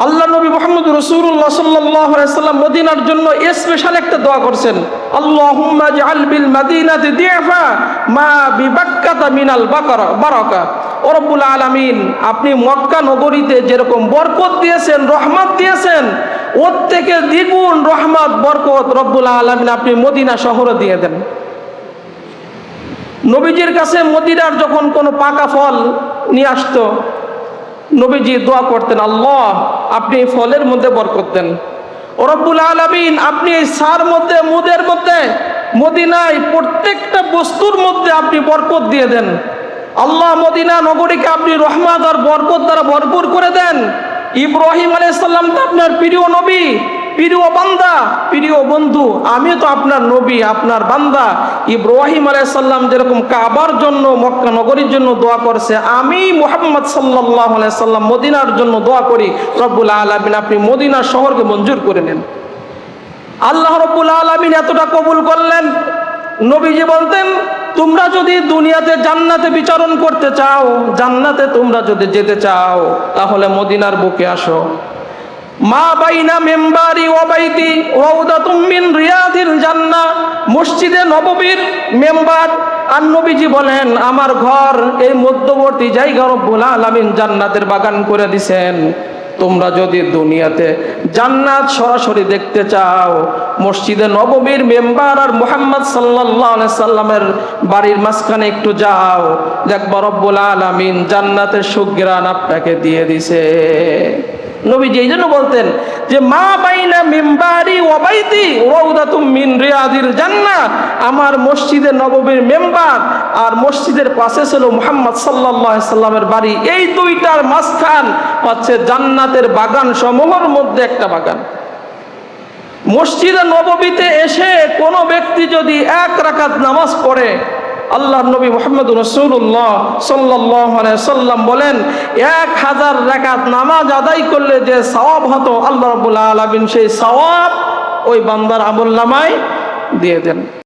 আল্লাহ নবী মুহাম্মদ রাসূলুল্লাহ সাল্লাল্লাহু আলাইহি সাল্লাম মদিনার জন্য স্পেশাল একটা দোয়া করছেন, আল্লাহুম্মা জাআল বিল মাদিনাতি দিফা মা বিবাক্কাতা মিনাল বারাকা। ও রব্বুল আলামিন, আপনি মক্কা নগরীতে যেরকম বরকত দিয়েছেন, রহমত দিয়েছেন, ওর থেকে দ্বিগুণ রহমত বরকত রব্বুল আলামিন আপনি মদিনা শহরে দিয়ে দেন। নবীজির কাছে মদিনার যখন কোনো পাকা ফল নিয়ে আসতো, নবীজি দোয়া করতেন, আল্লাহ আপনি এই ফলের মধ্যে বরকত দেন। ও রব্বুল আলামিন, আপনি এই সার মধ্যে, মুদের মধ্যে, মদিনায় প্রত্যেকটা বস্তুর মধ্যে আপনি বরকত দিয়ে দেন। আল্লাহ মদিনা নগরীকে আপনি রহমত আর বরকত দ্বারা ভরপুর করে দেন। ইব্রাহিম আলাইহিস সালাম তো আপনার প্রিয় নবী, প্রিয় বান্দা, প্রিয় বন্ধু। আমি তো আপনার নবী, আপনার বান্দা। ইব্রাহিম আলাইহিস সালাম যেরকম কাবার জন্য, মক্কা নগরীর জন্য দোয়া করছে, আমি মুহাম্মদ সাল্লাল্লাহু আলাইহি সাল্লাম মদিনার জন্য দোয়া করি, রব্বুল আলামিন আপনি মদিনা শহরকে মঞ্জুর করে নেন। আল্লাহ রব্বুল আলামিন এতটা কবুল করলেন। নবীজি বলতেন, তোমরা যদি দুনিয়াতে জান্নাতে বিচরণ করতে চাও, জান্নাতে তোমরা যদি যেতে চাও, তাহলে মদিনার বুকে আসো। মা বাইনা মেম্বারি ওয়া বাইতি রাউদাতুম মিন রিয়াদিল জান্নাহ, মসজিদে নববীর মেম্বার আর নবীজি বলেন, আমার ঘর এই মধ্যবর্তী জায়গা রব্বুল আলামিন জান্নাতের বাগান করে দিবেন। তোমরা যদি দুনিয়াতে জান্নাত সরাসরি দেখতে চাও, মসজিদে নববীর মেম্বার আর মুহাম্মদ সাল্লাল্লাহু আলাইহি সাল্লামের বাড়ির মাঝখানে একটু যাও, দেখবা রব্বুল আলামিন জান্নাতের সুঘ্রাণ আপনাকে দিয়ে দিছে। নবীজি এই জন্য বলতেন যে মা বাইনা মিম্বারি ওয়া বাইতি রাউদাতুম মিন রিয়াদিল জান্নাহ, আমার মসজিদে নববীর মেম্বার আর মসজিদের পাশে ছিল মুহাম্মদ সাল্লাল্লাহু আলাইহি সাল্লামের বাড়ি, এই দুইটার মাঝখান হচ্ছে জান্নাতের বাগান সমূহের মধ্যে একটা বাগান। মসজিদে নববীতে এসে কোনো ব্যক্তি যদি 1 রাকাত নামাজ পড়ে, আল্লাহর নবী মুহাম্মদ রাসূলুল্লাহ সাল্লাল্লাহু আলাইহি সাল্লাম বলেন, 1000 রাকাত নামাজ আদায় করলে যে সওয়াব হতো, আল্লাহ রাব্বুল আলামিন সেই সওয়াব ওই বান্দার আমলনামায় দিয়ে দেন।